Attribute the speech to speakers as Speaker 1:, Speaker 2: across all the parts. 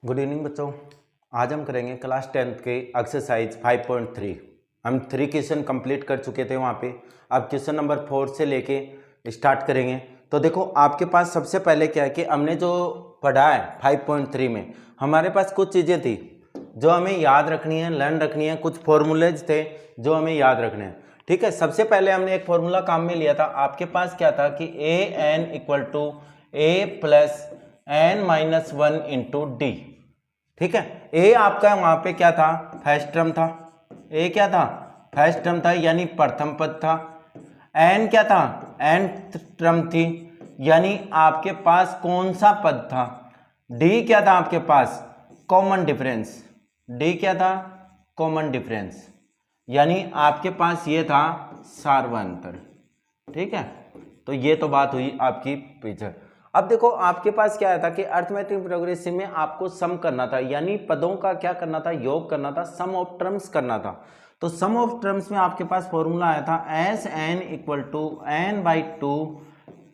Speaker 1: Good evening बच्चों। आज हम करेंगे क्लास 10th के एक्सरसाइज 5.3। हम 3 क्वेश्चन कंप्लीट कर चुके थे वहाँ पे। अब क्वेश्चन नंबर 4 से लेके स्टार्ट करेंगे। तो देखो आपके पास सबसे पहले क्या है कि हमने जो पढ़ा है 5.3 में हमारे पास कुछ चीज़ें थी जो हमें याद रखनी है, लर्न रखनी है। कुछ फॉर्मूलेज थे जो हमें याद रखने हैं। ठीक है, सबसे पहले हमने एक फॉर्मूला काम में लिया था। आपके पास क्या था कि A N equal to A plus N minus 1 into D. ठीक है, ए आपका वहां पे क्या था, फर्स्ट टर्म था। ए क्या था, फर्स्ट टर्म था यानी प्रथम पद था। एन क्या था, nth टर्म थी यानी आपके पास कौन सा पद था। डी क्या था आपके पास, कॉमन डिफरेंस। डी क्या था, कॉमन डिफरेंस यानी आपके पास ये था सार्वंतर। ठीक है, तो ये तो बात हुई आपकी पीछे। अब देखो आपके पास क्या था कि अरिथमेटिक प्रोग्रेसिव में आपको सम करना था, यानी पदों का क्या करना था, योग करना था, सम ऑफ टर्म्स करना था। तो सम ऑफ टर्म्स में आपके पास फॉर्मूला आया था S N equal to N by two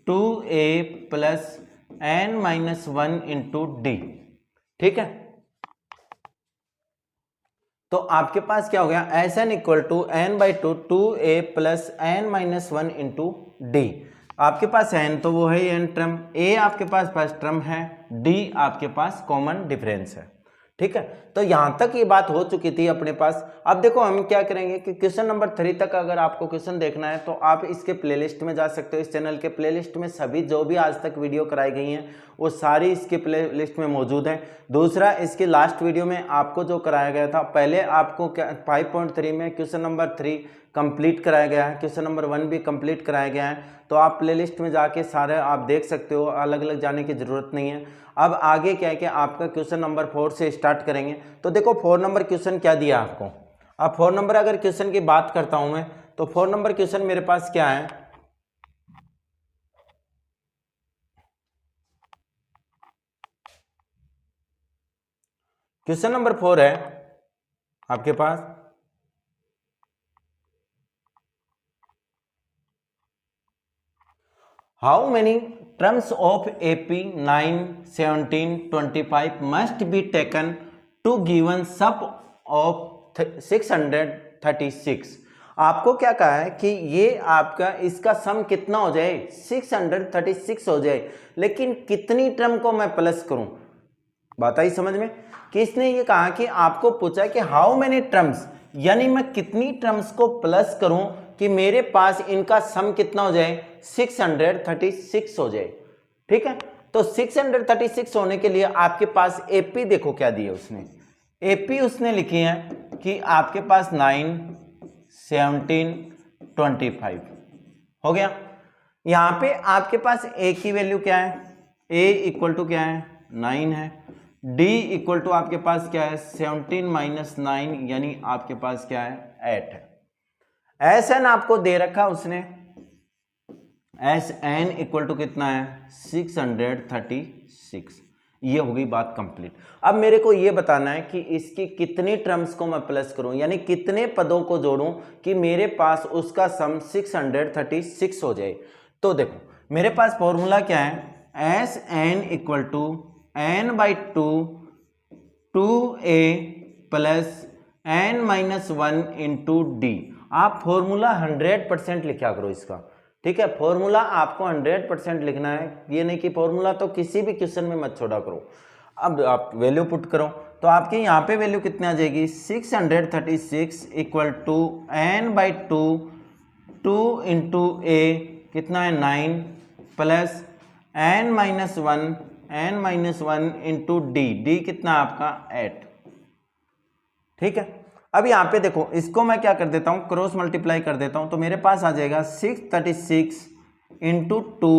Speaker 1: two A plus N minus 1 into D. ठीक है, तो आपके पास क्या हो गया, S N equal to N by two two A plus N minus 1 into D. आपके पास एन तो वो है एन टर्म, ए आपके पास फर्स्ट टर्म है, डी आपके पास कॉमन डिफरेंस है। ठीक है, तो यहां तक ये बात हो चुकी थी अपने पास। अब देखो हम क्या करेंगे कि क्वेश्चन नंबर 3 तक अगर आपको क्वेश्चन देखना है तो आप इसके प्लेलिस्ट में जा सकते हो। इस चैनल के प्लेलिस्ट में सभी जो भी आज तक वीडियो कराई गई हैं वो सारी इसके प्लेलिस्ट में मौजूद है। दूसरा, इसके लास्ट वीडियो में आपको जो कराया गया था, पहले आपको 5.3 में क्वेश्चन नंबर 3 कंप्लीट कराया गया है, क्वेश्चन नंबर 1 भी कंप्लीट कराया गया है। तो आप प्लेलिस्ट में जाके सारे आप देख सकते हो, अलग अलग जाने की जरूरत नहीं है। अब आगे क्या है कि आपका क्वेश्चन नंबर 4 से स्टार्ट करेंगे। तो देखो 4 नंबर क्वेश्चन क्या दिया आपको। अब 4 नंबर अगर क्वेश्चन की बात करता हूं मैं, तो 4 नंबर क्वेश्चन मेरे पास क्या है, क्वेश्चन नंबर 4 है आपके पास, how many terms of AP 9, 17, 25 must be taken to given sum of 636। आपको क्या कहा है कि ये आपका इसका सम कितना हो जाए, 636 हो जाए, लेकिन कितनी टर्म को मैं प्लस करूं। बात आई समझ में कि इसने ये कहा कि आपको पूछा कि हाउ मेनी टर्म्स, यानी मैं कितनी टर्म्स को प्लस करूं कि मेरे पास इनका सम कितना हो जाए, 636 हो जाए। ठीक है, तो 636 होने के लिए आपके पास एपी देखो क्या दिए उसने। एपी उसने लिखी है कि आपके पास 9, 17, 25 हो गया। यहां पे आपके पास ए की वैल्यू क्या है, ए इक्वल टू क्या है, 9 है। डी इक्वल टू आपके पास क्या है, 17 माइनस 9 यानी आपके पास क्या है, 8 है। एस एन आपको दे रखा उसने, एस एन इक्वल टू कितना है, 636। ये होगी बात कंप्लीट। अब मेरे को ये बताना है कि इसकी कितनी टर्म्स को मैं प्लस करूं, यानी कितने पदों को जोड़ूं कि मेरे पास उसका सम 636 हो जाए। तो देखो मेरे पास फॉर्मूला क्या है, S N equal to N by two two A plus N minus 1 into d. आप फॉर्मूला 100% लिखा करो इसका। ठीक है, फॉर्मूला आपको 100% लिखना है, ये नहीं कि फॉर्मूला तो किसी भी क्वेश्चन में मत छोड़ा करो। अब आप वैल्यू पुट करो तो आपके यहाँ पे वैल्यू कितनी आ जाएगी, 636 equal to N by two two into A कितना है 9 plus N minus 1 into D, D कितना आपका 8। ठीक है, अब यहां पे देखो इसको मैं क्या कर देता हूं, क्रॉस मल्टीप्लाई कर देता हूं, तो मेरे पास आ जाएगा 636 into two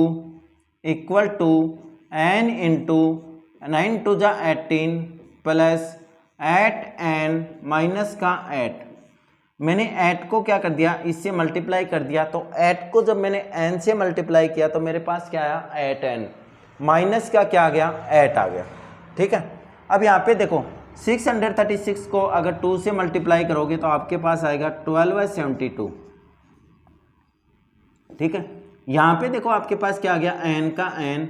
Speaker 1: equal to n into 9 two जा 18 प्लस 8n माइनस का 8। मैंने 8 को क्या कर दिया, इससे मल्टीप्लाई कर दिया, तो 8 को जब मैंने n से मल्टीप्लाई किया तो मेरे पास क्या आया, 8n माइनस का क्या आ गया, 8 आ गया। ठीक है, अब यहाँ पे देखो 636 को अगर 2 से मल्टीप्लाई करोगे तो आपके पास आएगा 12/72। ठीक है, यहां पे देखो आपके पास क्या आ गया, n का n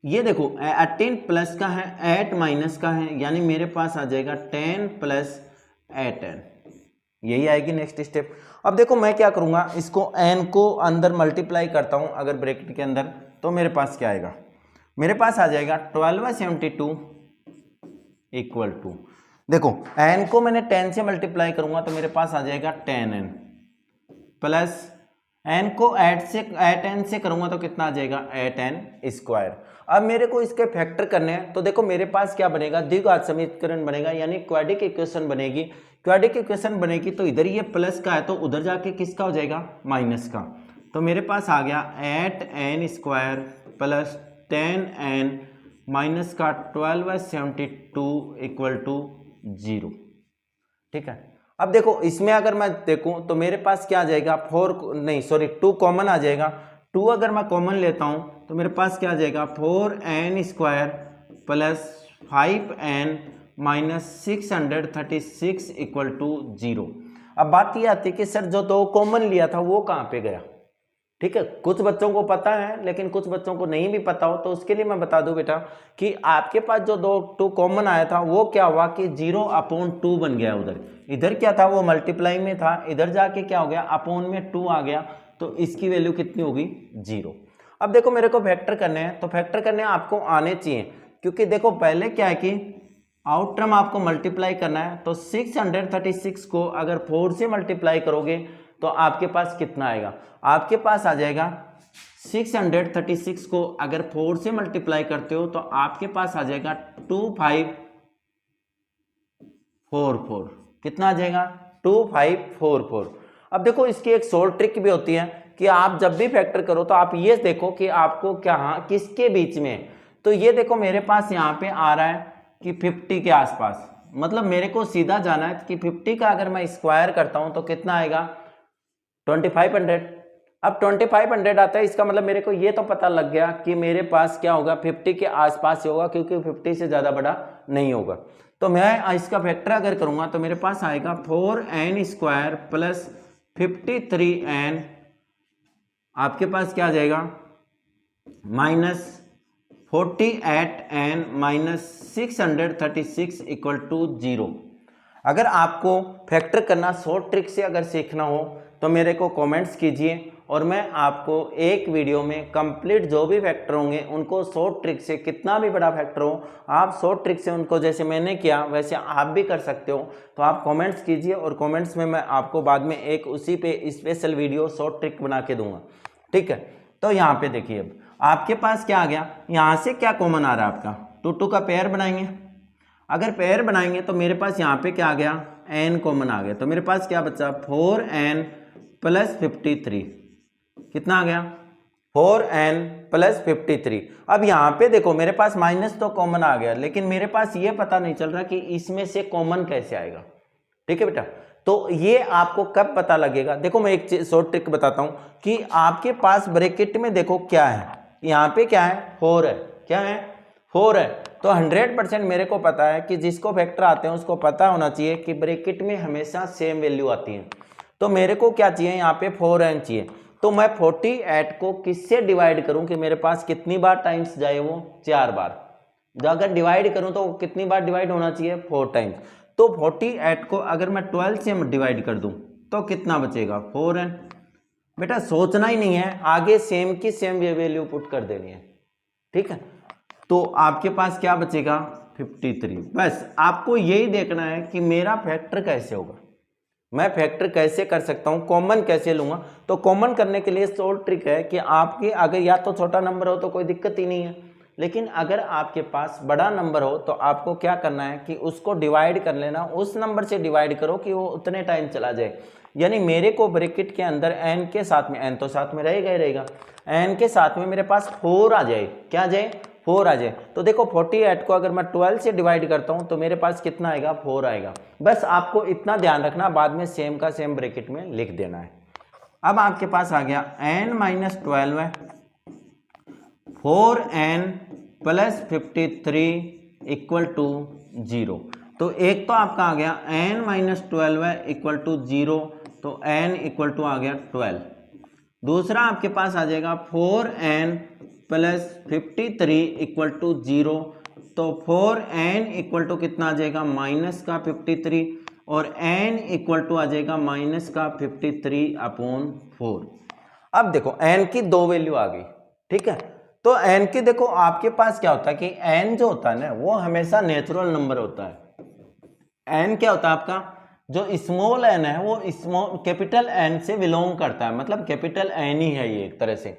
Speaker 1: ये देखो 18 प्लस का है, 8 माइनस का है, यानी मेरे पास आ जाएगा 10 प्लस 8n, यही आएगी नेक्स्ट स्टेप। अब देखो मैं क्या करूंगा, इसको n को अंदर मल्टीप्लाई करता हूं अगर ब्रैकेट के अंदर, तो मेरे पास क्या आएगा, मेरे पास आ जाएगा 12/72 इक्वल टू, देखो n को मैंने 10 से मल्टीप्लाई करूंगा तो मेरे पास आ जाएगा 10n प्लस n को 8n से करूंगा तो कितना आ जाएगा 8n स्क्वायर। अब मेरे को इसके फैक्टर करने हैं, तो देखो मेरे पास क्या बनेगा, द्विघात समीकरण बनेगा, यानी क्वाड्रिक इक्वेशन बनेगी। क्वाड्रिक इक्वेशन बनेगी तो इधर ये प्लस का है तो उधर जाके किसका हो जाएगा, माइनस का। तो मेरे पास आ गया 8n square plus 10n minus का 12/72 इक्वल टू 0। ठीक है, अब देखो इसमें अगर मैं देखूं तो मेरे पास क्या आ जाएगा, 2 कॉमन आ जाएगा। 2 अगर मैं कॉमन लेता हूं तो मेरे पास क्या आ जाएगा, 4n square plus 5n minus 636 equal to 0। अब बात ये आती है कि सर जो 2 कॉमन लिया था वो कहाँ पे गया। ठीक है, कुछ बच्चों को पता है लेकिन कुछ बच्चों को नहीं भी पता हो, तो उसके लिए मैं बता दूं बेटा कि आपके पास जो 2 कॉमन आया था वो क्या हुआ कि 0/2 बन गया। उधर इधर क्या था, वो मल्टीप्लाई में था, इधर जाके क्या हो गया, अपॉन में 2 आ गया, तो इसकी वैल्यू कितनी होगी, 0। अब देखो मेरे को फैक्टर करने हैं, तो फैक्टर करने आपको आने चाहिए, क्योंकि देखो पहले क्या है कि आउट टर्म आपको मल्टीप्लाई करना है, तो 636 को अगर 4 से मल्टीप्लाई करोगे तो आपके पास कितना आएगा, आपके पास आ जाएगा 636 को अगर 4 से मल्टीप्लाई करते हो तो आपके पास आ जाएगा 2544। कितना आ जाएगा, 2544। अब देखो इसकी एक शॉर्ट ट्रिक भी होती है कि आप जब भी फैक्टर करो तो आप ये देखो कि आपको क्या किसके बीच में, तो ये देखो मेरे पास यहाँ पे आ रहा है कि 50 के आसपास, मतलब मेरे को सीधा जाना है कि 50 का अगर मैं स्क्वायर करता हूं तो कितना आएगा, 2500। अब 2500 आता है, इसका मतलब मेरे को ये तो पता लग गया कि मेरे पास क्या होगा, 50 के आसपास ही होगा, क्योंकि 50 से ज़्यादा बड़ा नहीं होगा। तो मैं इसका फैक्टर अगर करूंगा तो मेरे पास आएगा 4n स्क्वायर प्लस 53n, आपके पास क्या आ जाएगा, minus 48n minus 636 equal to 0। अगर आपको फैक्टर करना शॉर्ट ट्रिक से अगर सीखना हो तो मेरे को कमेंट्स कीजिए, और मैं आपको एक वीडियो में कंप्लीट जो भी फैक्टर होंगे उनको शॉर्ट ट्रिक से, कितना भी बड़ा फैक्टर हो आप शॉर्ट ट्रिक से उनको, जैसे मैंने किया वैसे आप भी कर सकते हो। तो आप कमेंट्स कीजिए और कमेंट्स में मैं आपको बाद में एक उसी पे स्पेशल वीडियो शॉर्ट ट्रिक बना के दूंगा। ठीक है, तो यहाँ पे देखिए अब आपके पास क्या आ गया, यहाँ से क्या कॉमन आ रहा है आपका, 2 का पेयर बनाएंगे, अगर पेयर बनाएंगे तो मेरे पास यहाँ पे क्या आ गया, n कॉमन आ गया, तो मेरे पास क्या बचा, 4n प्लस 53, कितना आ गया, 4n प्लस 53। अब यहाँ पे देखो मेरे पास माइनस तो कॉमन आ गया, लेकिन मेरे पास ये पता नहीं चल रहा कि इसमें से कॉमन कैसे आएगा। ठीक है बेटा, तो ये आपको कब पता लगेगा, देखो मैं एक शॉर्ट ट्रिक बताता हूँ कि आपके पास ब्रैकेट में देखो क्या है, यहाँ पे क्या है, 4 है, क्या है, 4 है, तो 100% मेरे को पता है कि जिसको फैक्टर आते हैं उसको पता होना चाहिए कि ब्रैकेट में हमेशा सेम वैल्यू आती है। तो मेरे को क्या चाहिए, यहाँ पे 4n चाहिए, तो मैं 48 को किससे डिवाइड करूं कि मेरे पास कितनी बार टाइम्स जाए, वो 4 बार। जो अगर डिवाइड करूं तो कितनी बार डिवाइड होना चाहिए, 4 टाइम्स। तो 48 को अगर मैं 12 से डिवाइड कर दूं तो कितना बचेगा, 4n। बेटा सोचना ही नहीं है, आगे सेम की सेम वैल्यू पुट कर देनी है। ठीक है, तो आपके पास क्या बचेगा, 53। बस आपको यही देखना है कि मेरा फैक्टर कैसे होगा, मैं फैक्टर कैसे कर सकता हूं, कॉमन कैसे लूंगा। तो कॉमन करने के लिए शॉर्ट ट्रिक है कि आपके अगर या तो छोटा नंबर हो तो कोई दिक्कत ही नहीं है, लेकिन अगर आपके पास बड़ा नंबर हो तो आपको क्या करना है कि उसको डिवाइड कर लेना, उस नंबर से डिवाइड करो कि वो उतने टाइम चला जाए। यानी मेरे को ब्रैकेट के अंदर n के साथ में, n तो साथ में रहेगा ही रहेगा, n के साथ में मेरे पास 4 आ जाए, क्या आ जाए, 4 आ जाए। तो देखो 48 को अगर मैं 12 से डिवाइड करता हूं तो मेरे पास कितना आएगा, 4 आएगा। बस आपको इतना ध्यान रखना, बाद में सेम का सेम ब्रैकेट में लिख देना है। अब आपके पास आ गया n माइनस 12 है, 4n प्लस 53 इक्वल टू 0। तो एक तो आपका आ गया n माइनस 12 है इक्वल टू 0, तो n इक्वल टू आ गया 12। दूसरा आपके पास आ जाएगा 4n प्लस 53 इक्वल टू 0, तो 4n इक्वल टू कितना आ जाएगा माइनस का 53 और n इक्वल टू आ जाएगा माइनस का 53/4। अब देखो n की दो वैल्यू आ गई, ठीक है। तो n की देखो आपके पास क्या होता है कि n जो होता है ना वो हमेशा नेचुरल नंबर होता है। n क्या होता है आपका, जो स्मॉल n है वो स्मॉल कैपिटल n से बिलोंग करता है, मतलब कैपिटल n ही है ये एक तरह से।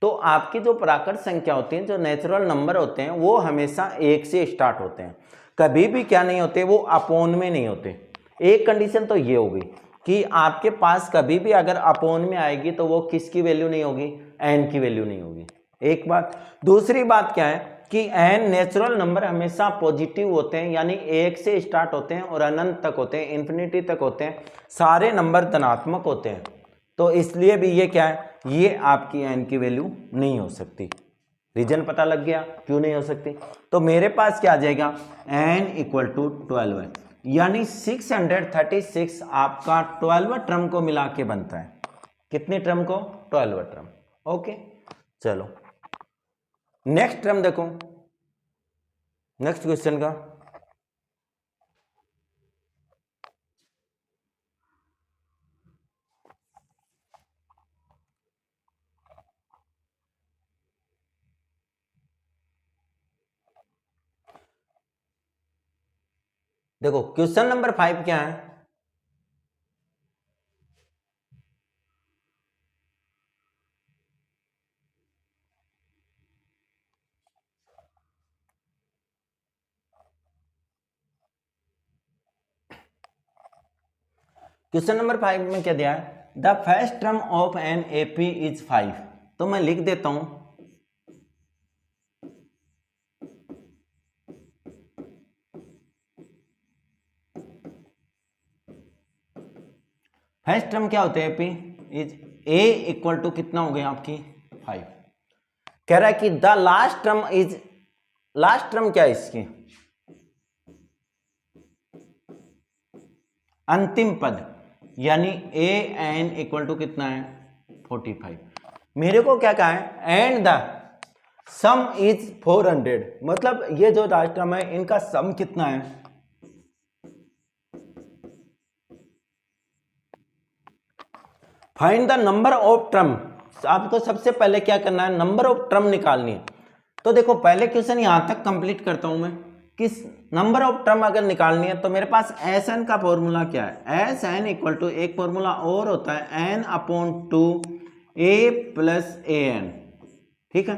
Speaker 1: तो आपकी जो प्राकृत संख्या होती है, जो नेचुरल नंबर होते हैं, वो हमेशा 1 से स्टार्ट होते हैं, कभी भी क्या नहीं होते, वो अपोन में नहीं होते। एक कंडीशन तो ये होगी कि आपके पास कभी भी अगर अपोन में आएगी तो वो किसकी वैल्यू नहीं होगी, n की वैल्यू नहीं होगी, एक बात। दूसरी बात क्या है कि n नेचुरल नंबर हमेशा पॉजिटिव होते हैं, यानी 1 से स्टार्ट होते हैं और अनंत तक होते हैं, इन्फिनिटी तक होते हैं, सारे नंबर धनात्मक होते हैं। तो इसलिए भी ये क्या है, ये आपकी n की वैल्यू नहीं हो सकती। रीजन पता लग गया क्यों नहीं हो सकती। तो मेरे पास क्या आ जाएगा, n इक्वल टू 12 है, यानी 636 आपका 12 टर्म को मिला के बनता है। कितने टर्म को, 12 टर्म। ओके चलो नेक्स्ट टर्म देखो, नेक्स्ट क्वेश्चन का। देखो क्वेश्चन नंबर 5 क्या है, क्वेश्चन नंबर 5 में क्या दिया है, the first term of an AP is 5। तो मैं लिख देता हूं, फर्स्ट टर्म क्या होते हैं AP is a equal to कितना हो गया आपकी 5। कह रहा है कि the last term is, last term क्या है इसकी, अंतिम पद, यानी ए एन इक्वल टू कितना है 45। मेरे को क्या कहा है, एंड द सम इज 400, मतलब ये जो लास्ट टर्म है इनका सम कितना है, find the number of term. आपको सबसे पहले क्या करना है, नंबर ऑफ टर्म निकालनी है। तो देखो पहले क्वेश्चन यहां तक कंप्लीट करता हूं मैं, किस नंबर ऑफ टर्म अगर निकालनी है तो मेरे पास एस एन का फॉर्मूला क्या है, एस एन इक्वल टू एक फॉर्मूला और होता है N upon 2 A plus A N, ठीक है।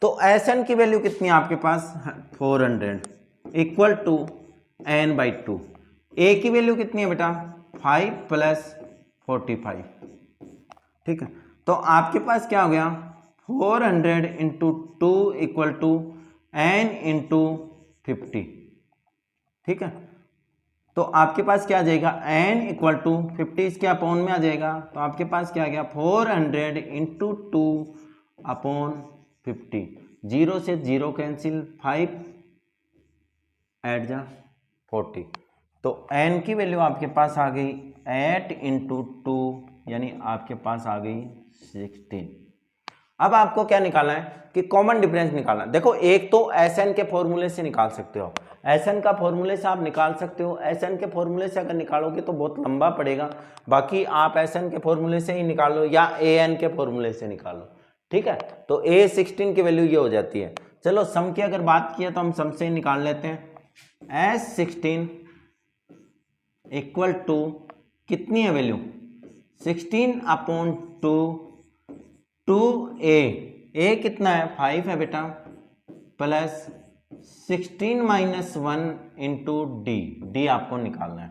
Speaker 1: तो एस एन की वैल्यू कितनी है आपके पास 400 इक्वल टू एन बाई 2, ए की वैल्यू कितनी है बेटा 5 प्लस 45, ठीक है। तो आपके पास क्या हो गया 400 into 2 equal to n into 50, ठीक है। तो आपके पास क्या आ जाएगा n इक्वल टू 50 इसके अपॉन में आ जाएगा, तो आपके पास क्या आ गया 400 इंटू 2 अपॉन 50, 0 से 0 कैंसिल, 5 ऐड जा 40, तो n की वैल्यू आपके पास आ गई 8 इंटू 2, यानी आपके पास आ गई 16। अब आपको क्या निकालना है कि कॉमन डिफरेंस निकालना। देखो एक तो एस एन के फॉर्मूले से निकाल सकते हो, एस एन का फॉर्मूले से आप निकाल सकते हो, एस एन के फॉर्मूले से अगर निकालोगे तो बहुत लंबा पड़ेगा, बाकी आप एस एन के फॉर्मूले से ही निकालो या ए एन के फॉर्मूले से निकालो, ठीक है। तो ए 16 की वैल्यू ये हो जाती है। चलो सम की अगर बात की है तो हम सम से ही निकाल लेते हैं, एस 16 इक्वल टू कितनी है वैल्यू 16 अपॉन 2 ए कितना है 5 है बेटा, प्लस 16 माइनस 1 इंटू डी आपको निकालना है।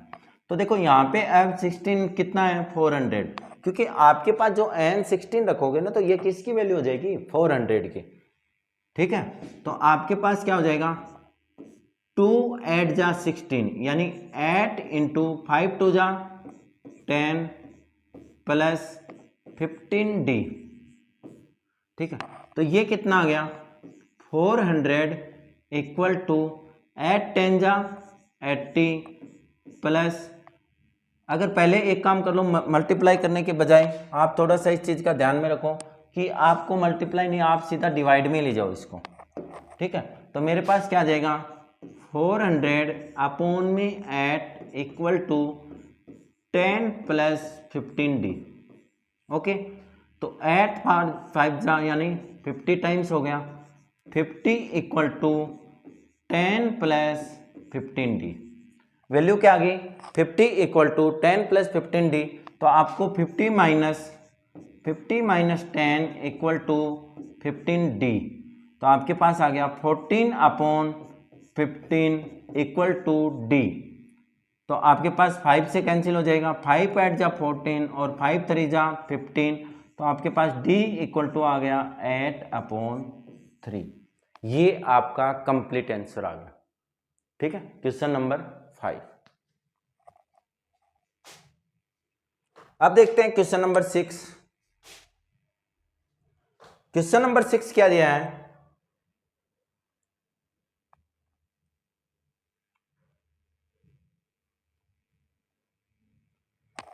Speaker 1: तो देखो यहाँ पे f16 कितना है 400, क्योंकि आपके पास जो n16 रखोगे ना तो ये किसकी वैल्यू हो जाएगी 400 की, ठीक है। तो आपके पास क्या हो जाएगा 2 8 जा 16, यानी 8 इंटू 5 2 जा 10 प्लस 15d, ठीक है। तो ये कितना आ गया 400 इक्वल टू 8 10 जा 80 प्लस, अगर पहले एक काम कर लो मल्टीप्लाई करने के बजाय आप थोड़ा सा इस चीज़ का ध्यान में रखो, कि आपको मल्टीप्लाई नहीं, आप सीधा डिवाइड में ले जाओ इसको, ठीक है। तो मेरे पास क्या आ जाएगा 400 अपॉन में 8 equal to 10 plus 15d। Okay, तो 8 5 यानी 50 टाइम्स हो गया, 50 equal to 10 plus 15d। Value क्या आ गई 50 इक्वल टू 10 प्लस 15d। तो आपको 50 माइनस 10 इक्वल टू 15d। तो आपके पास आ गया 14 अपॉन 15 इक्वल टू d। तो आपके पास 5 से कैंसिल हो जाएगा, 5 8 जा 14 और 5 3 जा 15। तो आपके पास d इक्वल टू आ गया 8/3। ये आपका कंप्लीट आंसर आ गया, ठीक है। Question number 5। अब देखते हैं क्वेश्चन नंबर 6। क्वेश्चन नंबर 6 क्या दिया है,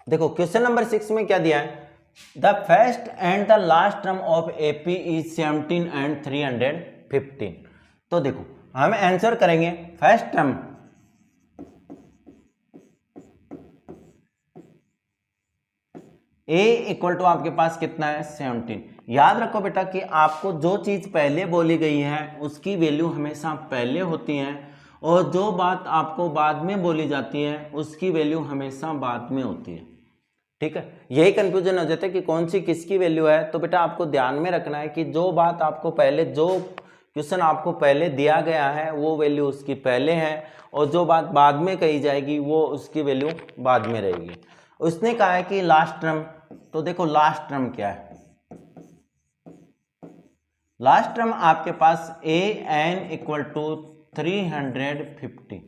Speaker 1: देखो क्वेश्चन नंबर 6 में क्या दिया है, the first and the last term of AP is 17 and 315। तो देखो हम आंसर करेंगे first term a equal to आपके पास कितना है 17। याद रखो बेटा कि आपको जो चीज पहले बोली गई है उसकी वैल्यू हमेशा पहले होती है, और जो बात आपको बाद में बोली जाती है उसकी वैल्यू हमेशा बाद में होती है, ठीक है। यही कंफ्यूजन हो जाता है कि कौन सी किसकी वैल्यू है। तो बेटा आपको ध्यान में रखना है कि जो बात आपको पहले, जो क्वेश्चन आपको पहले दिया गया है वो वैल्यू उसकी पहले है, और जो बात बाद में कही जाएगी वो उसकी वैल्यू बाद में रहेगी। उसने कहा है कि लास्ट टर्म, तो देखो लास्ट टर्म क्या है, लास्ट टर्म आपके पास A N equal to 350।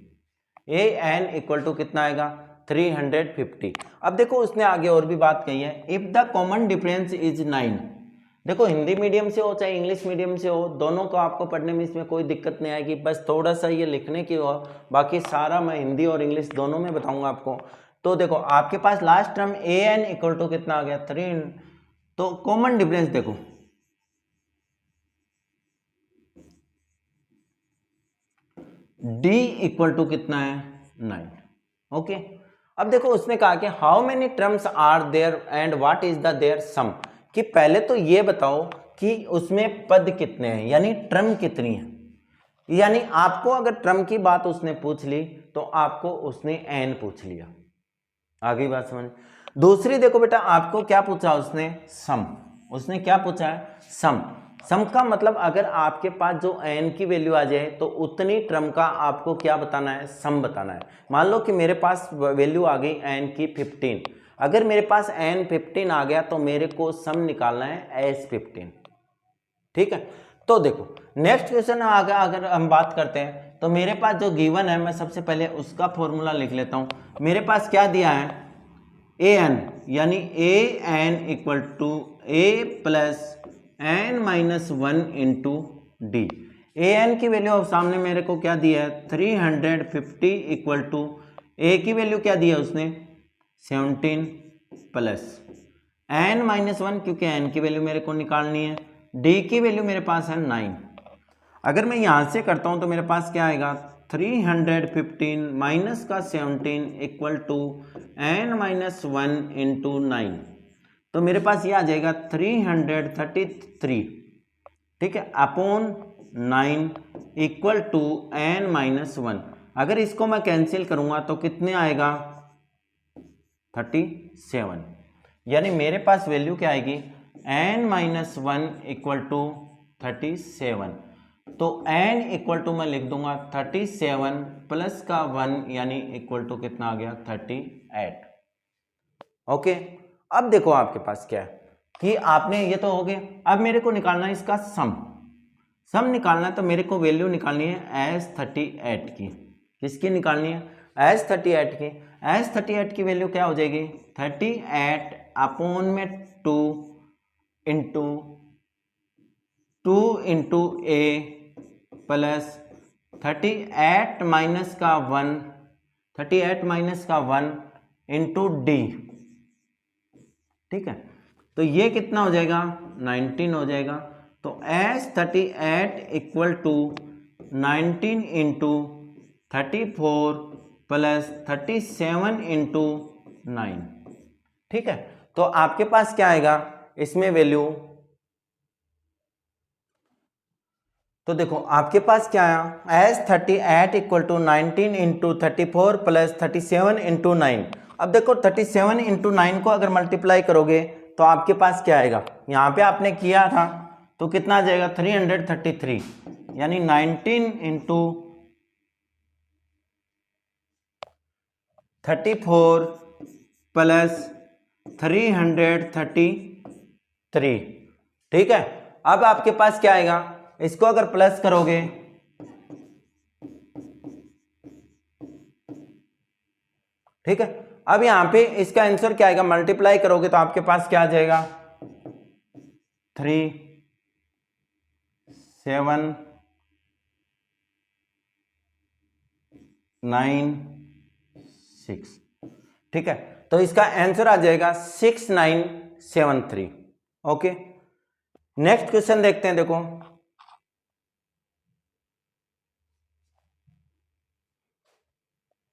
Speaker 1: A N equal to कितना आएगा 350। अब देखो उसने आगे और भी बात कही है, if the common difference is 9। देखो हिंदी मीडियम से हो चाहे इंग्लिश मीडियम से हो, दोनों को आपको पढ़ने में इसमें कोई दिक्कत नहीं आएगी, बस थोड़ा सा ये लिखने की हो, बाकी सारा मैं हिंदी और इंग्लिश दोनों में बताऊंगा आपको। तो देखो आपके पास last term A N equal to कितना आ गया 3, तो कॉमन डिफरेंस देखो d इक्वल टू कितना है 9। ओके, अब देखो उसने कहा कि how many terms are there and what is the their sum, कि पहले तो ये बताओ कि उसमें पद कितने हैं, यानी टर्म कितनी है। यानी आपको अगर टर्म की बात उसने पूछ ली तो आपको उसने एन पूछ लिया, आगे बात समझ। दूसरी देखो बेटा आपको क्या पूछा उसने, सम। उसने क्या पूछा है सम। सम का मतलब अगर आपके पास जो एन की वैल्यू आ जाए तो उतनी टर्म का आपको क्या बताना है, सम बताना है। मान लो कि मेरे पास वैल्यू आ गई एन की 15, अगर मेरे पास एन 15 आ गया तो मेरे को सम निकालना है एस 15, ठीक है। तो देखो नेक्स्ट क्वेश्चन आगे अगर हम बात करते हैं तो मेरे पास जो गिवन है मैं सबसे पहले उसका फॉर्मूला लिख लेता हूं। मेरे पास क्या दिया है ए एन, यानी A N equal to A plus N minus 1 into D. A N की वैल्यू अब सामने मेरे को क्या दिया है 350 इक्वल टू ए की वैल्यू क्या दिया उसने 17 प्लस एन माइनस 1, क्योंकि एन की वैल्यू मेरे को निकालनी है, डी की वैल्यू मेरे पास है 9। अगर मैं यहां से करता हूं तो मेरे पास क्या आएगा 315 माइनस का 17 equal to n minus 1 into 9। तो मेरे पास ये आ जाएगा 333, ठीक है, upon 9 equal to n minus 1। अगर इसको मैं कैंसिल करूंगा तो कितने आएगा 37। यानी मेरे पास वैल्यू क्या आएगी एन माइनस 1 इक्वल टू 37। तो n इक्वल टू मैं लिख दूंगा 37 प्लस का 1 यानी इक्वल टू कितना आ गया 38। ओके, अब देखो आपके पास क्या है कि आपने ये तो हो गया, अब मेरे को निकालना है इसका सम। सम निकालना है तो मेरे को वैल्यू निकालनी है एस 38 की। किसकी निकालनी है एस 38 की। एस 38 की वैल्यू क्या हो जाएगी 38 अपॉन में 2 इंटू ए प्लस 38 माइनस का 1, 38 माइनस का 1 इंटू डी, ठीक है। तो ये कितना हो जाएगा 19 हो जाएगा। तो S38 equal to 19 into 34 plus 37 into 9। ठीक है, तो आपके पास क्या आएगा इसमें वैल्यू, तो देखो आपके पास क्या आया S38 equal to 19 into 34 plus 37 into 9। अब देखो 37 इंटू 9 को अगर मल्टीप्लाई करोगे तो आपके पास क्या आएगा, यहाँ पे आपने किया था तो कितना आ जाएगा 333, यानी 19 इंटू 34 प्लस 333। ठीक है, अब आपके पास क्या आएगा, इसको अगर प्लस करोगे ठीक है, अब यहां पे इसका आंसर क्या आएगा, मल्टीप्लाई करोगे तो आपके पास क्या आ जाएगा 3 7 9 6। ठीक है, तो इसका आंसर आ जाएगा 6973। ओके, नेक्स्ट क्वेश्चन देखते हैं। देखो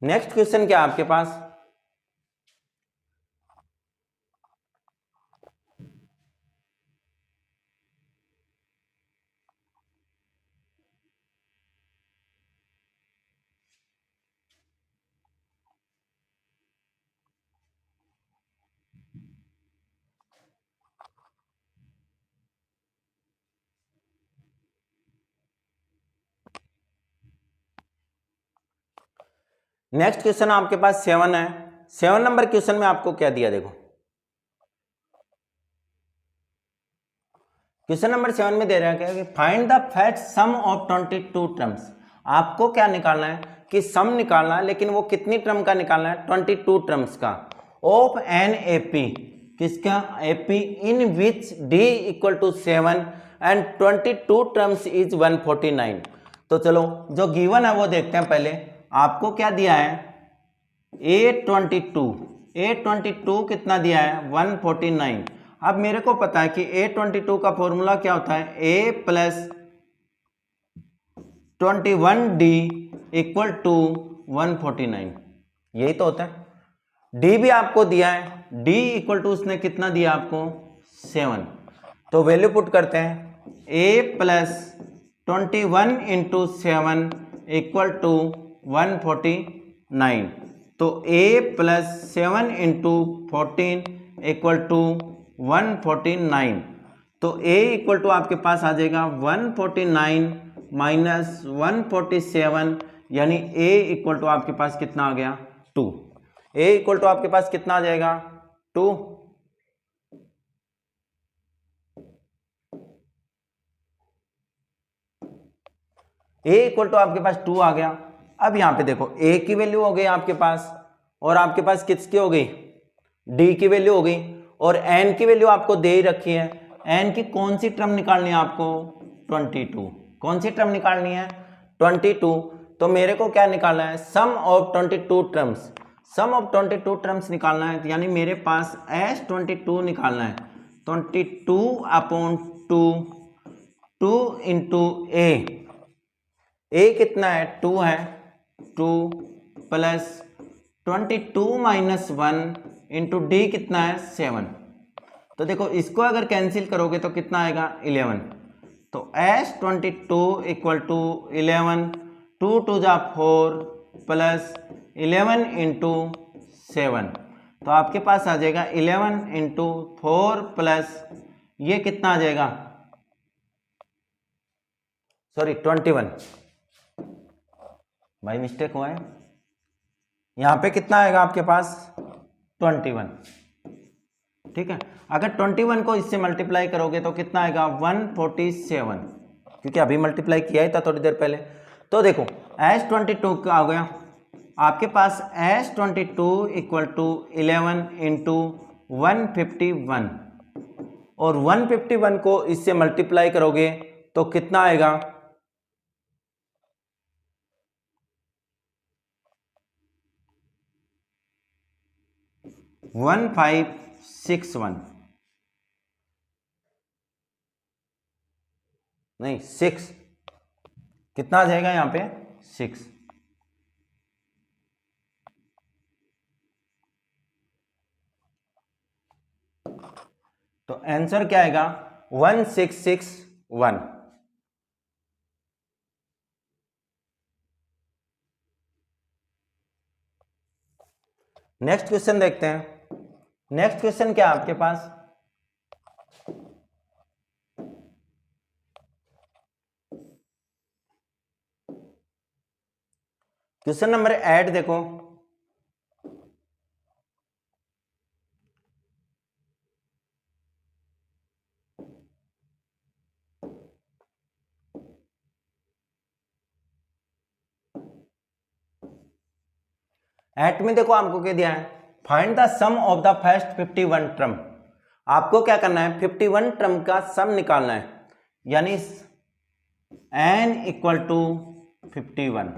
Speaker 1: नेक्स्ट क्वेश्चन क्या आपके पास, नेक्स्ट क्वेश्चन आपके पास 7 है। 7 नंबर क्वेश्चन में आपको क्या दिया, देखो क्वेश्चन नंबर 7 में दे रहा है क्या कि find the fact sum of 22 terms. आपको क्या निकालना है कि सम निकालना है, लेकिन वो कितनी टर्म का निकालना है 22 टर्म्स का, ऑफ एन एपी, किसका AP, in which d equal to 7 and 22 terms is 149। तो चलो जो गिवन है वो देखते हैं। पहले आपको क्या दिया है A22 कितना दिया है 149। अब मेरे को पता है कि A22 का फॉर्मूला क्या होता है, A plus 21D equal to 149, यही तो होता है। D भी आपको दिया है, D इक्वल टू उसने कितना दिया आपको 7। तो वैल्यू पुट करते हैं, A plus 21 into 7 equal to 149। तो A plus 7 into 14 equal to 149। तो A इक्वल टू आपके पास आ जाएगा 149 माइनस 147, यानी A इक्वल टू आपके पास कितना आ गया 2। A इक्वल टू आपके पास कितना आ जाएगा 2। A इक्वल टू आपके पास 2 आ गया। अब यहां पे देखो A की वैल्यू हो गई आपके पास, और आपके पास किसकी हो गई D की वैल्यू हो गई, और N की वैल्यू आपको दे ही रखी है। N की कौन सी टर्म निकालनी है आपको 22। कौन सी टर्म निकालनी है 22। तो मेरे को क्या निकालना है sum of 22 terms. Sum of 22 terms निकालना है, यानी मेरे पास S22 निकालना है 22/2 2 इंटू ए कितना है 2 है, 2 प्लस 22 माइनस 1 इंटू डी कितना है 7। तो देखो इसको अगर कैंसिल करोगे तो कितना आएगा 11। तो S22 इक्वल टू 11, 2 2 जा 4 प्लस 11 इंटू 7। तो आपके पास आ जाएगा 11 इंटू 4 प्लस ये कितना आ जाएगा, सॉरी 21, भाई मिस्टेक हुआ है, यहां पे कितना आएगा आपके पास 21। ठीक है, अगर 21 को इससे मल्टीप्लाई करोगे तो कितना आएगा 147, क्योंकि अभी मल्टीप्लाई किया ही था थोड़ी देर पहले। तो देखो S22 का हो गया आपके पास S22 इक्वल टू 11 इंटू 151, और 151 को इससे मल्टीप्लाई करोगे तो कितना आएगा 1561। नहीं 6, कितना आ जाएगा यहाँ पे 6। तो आंसर क्या आएगा 1661। नेक्स्ट क्वेश्चन देखते हैं। नेक्स्ट क्वेश्चन क्या है आपके पास, क्वेश्चन नंबर 8 देखो। एट में देखो आपको क्या दिया है, find the sum of the first 51 term. आपको क्या करना है 51 टर्म का सम निकालना है, यानी n इक्वल टू 51।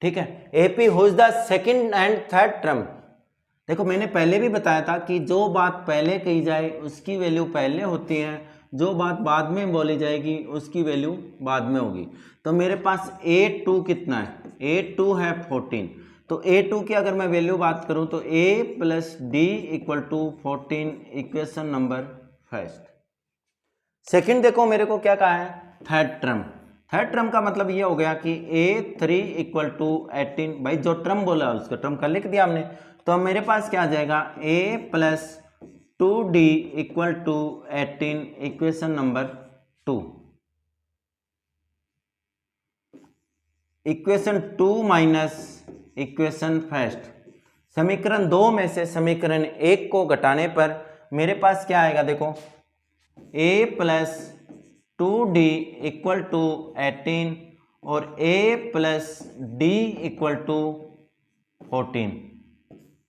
Speaker 1: ठीक है, AP whose the second and third term. देखो मैंने पहले भी बताया था कि जो बात पहले कही जाए उसकी वैल्यू पहले होती है, जो बात बाद में बोली जाएगी उसकी वैल्यू बाद में होगी। तो मेरे पास a2 कितना है, a2 है 14। तो a2 की अगर मैं वैल्यू बात करूं तो a plus d equal to 14, equation number first. Second देखो मेरे को क्या कहा है थर्ड टर्म। थर्ड टर्म का मतलब ये हो गया कि a3 इक्वल टू 18। भाई जो टर्म बोला उसका टर्म का लिख दिया हमने। तो मेरे पास क्या आ जाएगा a plus 2d equal to 18, equation number 2। Equation 2 minus equation first. समीकरण 2 में से समीकरण 1 को घटाने पर मेरे पास क्या आएगा देखो, a plus 2d equal to 18 और a plus d equal to 14।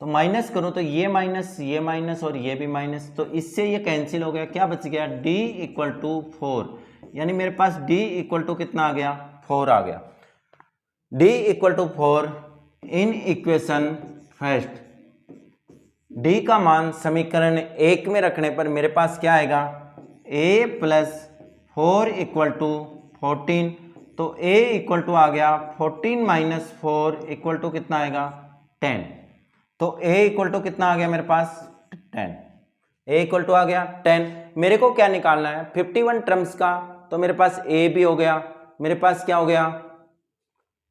Speaker 1: तो माइनस करो तो ये माइनस और ये भी माइनस, तो इससे ये कैंसिल हो गया। क्या बच गया d इक्वल टू 4, यानी मेरे पास d इक्वल टू कितना आ गया 4 आ गया। d equal to 4 in equation first. d का मान समीकरण 1 में रखने पर मेरे पास क्या आएगा a प्लस 4 इक्वल टू 14। तो a इक्वल टू आ गया 14 माइनस 4 इक्वल टू कितना आएगा 10। तो a इक्वल टू कितना आ गया मेरे पास 10। a इक्वल टू आ गया 10। मेरे को क्या निकालना है 51 टर्म्स का। तो मेरे पास a भी हो गया, मेरे पास क्या हो गया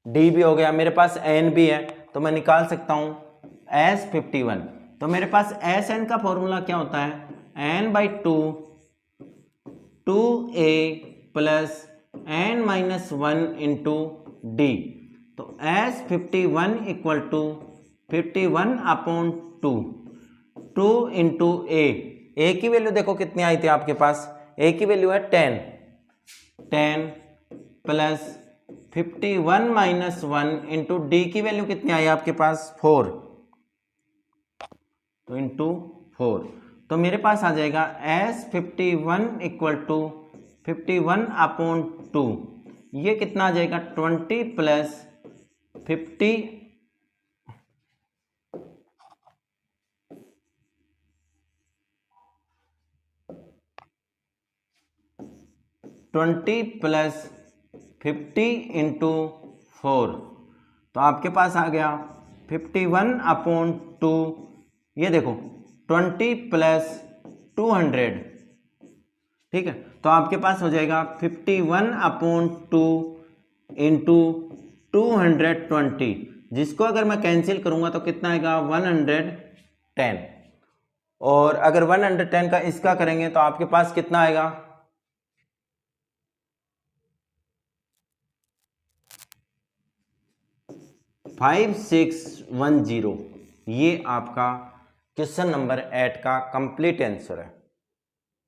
Speaker 1: d भी हो गया, मेरे पास n भी है। तो मैं निकाल सकता हूं s 51। तो मेरे पास एस एन का फॉर्मूला क्या होता है n by 2 2a plus n minus 1 into D. तो S 51 equal to 51 upon 2, 2 into A की वैल्यू देखो कितनी आई थी आपके पास, ए की वैल्यू है 10, 10 प्लस 51 माइनस 1 इंटू डी की वैल्यू कितनी आई आपके पास 4, तो इंटू 4। तो मेरे पास आ जाएगा एस 51 इक्वल टू 51 अपॉन 2, ये कितना आ जाएगा 20 प्लस 50 20 प्लस 50 इंटू 4। तो आपके पास आ गया 51 अपॉन 2, ये देखो 20 प्लस 200। ठीक है, तो आपके पास हो जाएगा 51 अपॉन 2 इंटू 220, जिसको अगर मैं कैंसिल करूंगा तो कितना आएगा 110। और अगर 110 का इसका करेंगे तो आपके पास कितना आएगा 5610। ये आपका क्वेश्चन नंबर 8 का कंप्लीट आंसर है।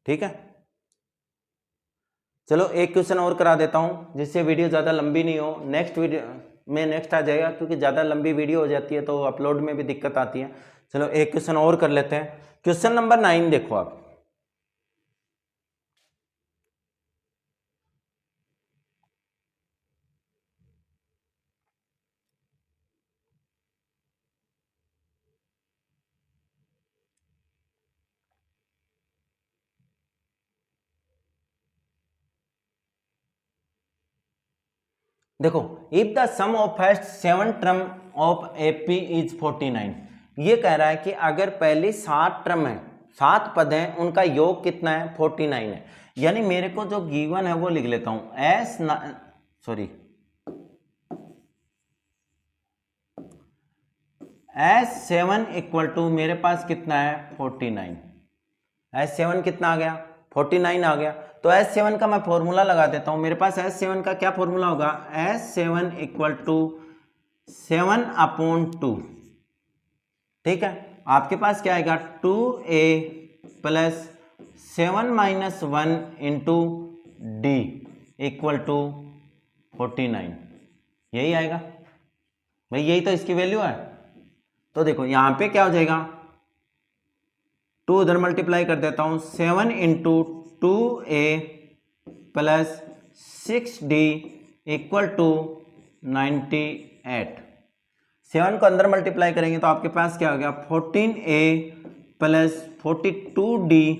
Speaker 1: ठीक है, चलो एक क्वेश्चन और करा देता हूं जिससे वीडियो ज़्यादा लंबी नहीं हो। नेक्स्ट वीडियो में नेक्स्ट आ जाएगा, क्योंकि ज़्यादा लंबी वीडियो हो जाती है तो अपलोड में भी दिक्कत आती है। चलो एक क्वेश्चन और कर लेते हैं। क्वेश्चन नंबर 9 देखो आप। देखो, if the sum of first 7 term of AP is 49, ये कह रहा है कि अगर पहली 7 टर्म है, 7 पद हैं, उनका योग कितना है, 49 है। यानी मेरे को जो गिवन है वो लिख लेता हूं, S7 इक्वल टू मेरे पास कितना है 49। S7 कितना आ गया 49 आ गया। तो S7 का मैं फॉर्मूला लगा देता हूं। मेरे पास S7 का क्या फॉर्मूला होगा, S7 इक्वल टू 7/2। ठीक है, आपके पास क्या आएगा 2a plus 7 - 1 into d equal to 49। यही आएगा भाई, यही तो इसकी वैल्यू है। तो देखो यहां पे क्या हो जाएगा, 2 उधर मल्टीप्लाई कर देता हूं, 7 into 2a plus 6d equal to 98। 7 को अंदर मल्टीप्लाई करेंगे तो आपके पास क्या हो गया 14a plus 42d,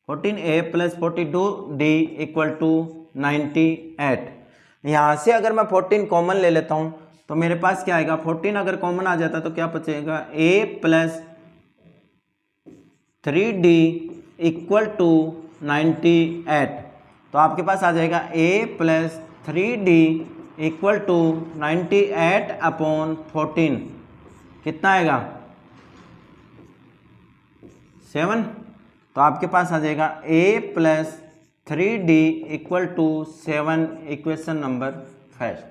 Speaker 1: 14a plus 42d equal to 98। यहाँ से अगर मैं 14 कॉमन ले लेता हूँ तो मेरे पास क्या आएगा, 14 अगर कॉमन आ जाता तो क्या बचेगा, a plus 3d equal to 98। तो आपके पास आ जाएगा a plus 3d equal to 98/14। कितना आएगा 7। तो आपके पास आ जाएगा a plus 3d equal to 7, equation number first.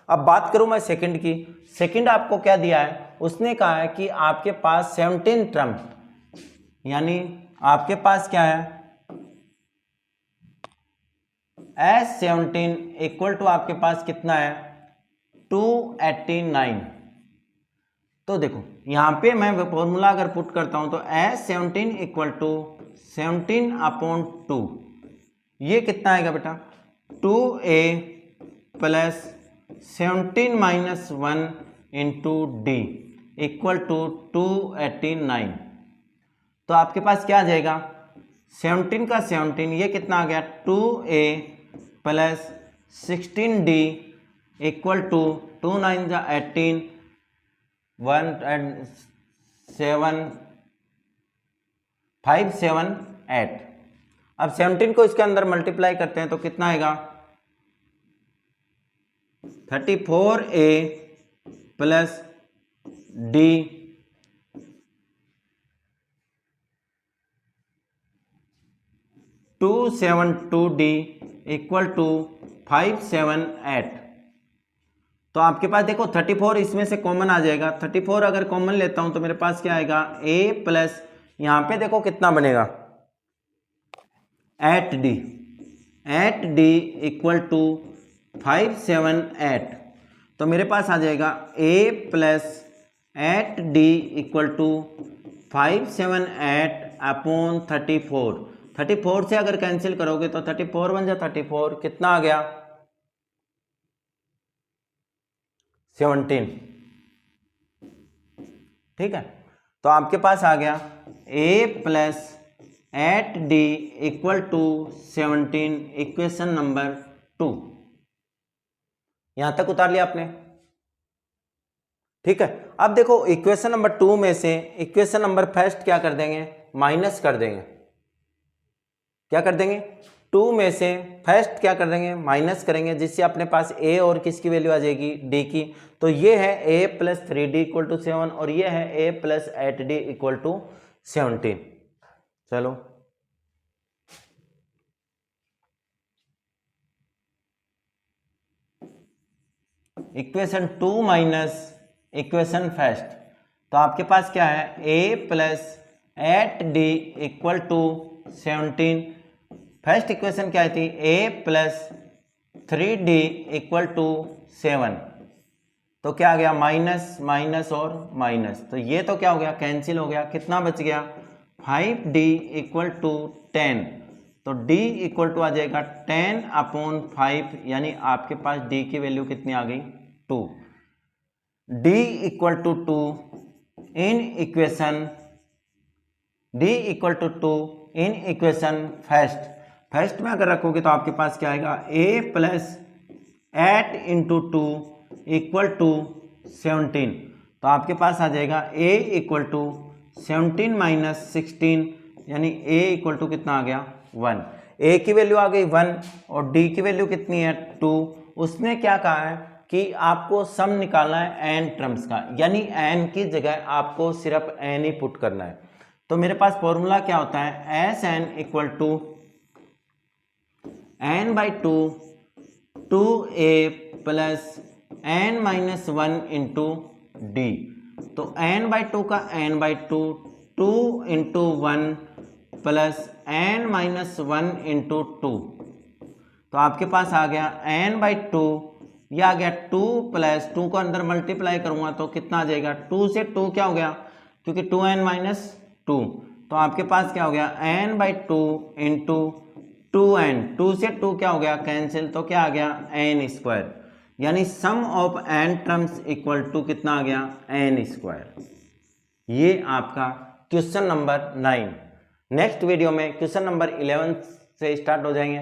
Speaker 1: अब बात करूं मैं सेकंड की। सेकंड आपको क्या दिया है, उसने कहा है कि आपके पास 17 टर्म, यानी आपके पास क्या है S17 इक्वल टू आपके पास कितना है 289। तो देखो यहां पे मैं फॉर्मूला अगर पुट करता हूं तो S17 इक्वल टू 17/2, ये कितना आएगा बेटा 2a plus 17 - 1 into d equal to 289। तो आपके पास क्या आ जाएगा 17 का 17, ये कितना आ गया 2a plus 16d equal to 2 9 जा 18, 1 and 7 5 7 8। अब 17 को इसके अंदर मल्टीप्लाई करते हैं तो कितना आएगा 34a plus d two 272d equal to 578। तो आपके पास देखो 34 इसमें से कॉमन आ जाएगा, 34 अगर कॉमन लेता हूं तो मेरे पास क्या आएगा a प्लस, यहां पे देखो कितना बनेगा 8d इक्वल टू 578। तो मेरे पास आ जाएगा a plus 8d equal to 578/34। 34 से अगर कैंसिल करोगे तो 34 1 जा 34, कितना आ गया 17। ठीक है, तो आपके पास आ गया a plus 8d equal to 17, equation number 2। यहां तक उतार लिया आपने। ठीक है, अब देखो इक्वेशन नंबर 2 में से इक्वेशन नंबर फर्स्ट क्या कर देंगे, माइनस कर देंगे। क्या कर देंगे 2 में से फर्स्ट क्या कर देंगे, माइनस करेंगे, जिससे अपने पास a और किसकी वैल्यू आ जाएगी d की। तो ये है a plus 3d equal to 7 और ये है a plus 8d equal to 17। चलो इक्वेशन 2 माइनस इक्वेशन फर्स्ट। तो आपके पास क्या है a plus 8d equal to 17। First equation क्या थी a plus 3d equal to 7। तो क्या आ गया माइनस माइनस और माइनस, तो ये तो क्या हो गया कैंसिल हो गया। कितना बच गया 5d इक्वल टू 10। तो d इक्वल टू आ जाएगा 10/5, यानी आपके पास d की वैल्यू कितनी आ गई 2। d equal to 2 in equation d equal to 2 in equation first. First में अगर रखोगे तो आपके पास क्या आएगा a plus 8 into 2 equal to 17। तो आपके पास आ जाएगा a इक्वल टू 17 माइनस 16, यानी a इक्वल टू कितना आ गया 1। a की वैल्यू आ गई 1 और d की वैल्यू कितनी है 2। उसने क्या कहा है कि आपको सम निकालना है n टर्म्स का, यानी n की जगह आपको सिर्फ n ही पुट करना है। तो मेरे पास फॉर्मूला क्या होता है, S N equal to n by 2 2a plus n minus 1 into D. तो n बाई 2 का n by 2 2 into 1 plus n minus 1 into 2। तो आपके पास आ गया n बाई 2, यह आ गया 2 प्लस 2 को अंदर मल्टीप्लाई करूंगा तो कितना आ जाएगा, 2 से 2 क्या हो गया, क्योंकि 2n माइनस 2। तो आपके पास क्या हो गया n बाई 2 इंटू 2n, 2 से 2 क्या हो गया कैंसिल, तो क्या आ गया n स्क्वायर, यानी sum of n terms equal to कितना आ गया n स्क्वायर। ये आपका क्वेश्चन नंबर 9। नेक्स्ट वीडियो में क्वेश्चन नंबर 11 से स्टार्ट हो जाएंगे।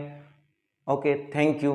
Speaker 1: Okay, thank you.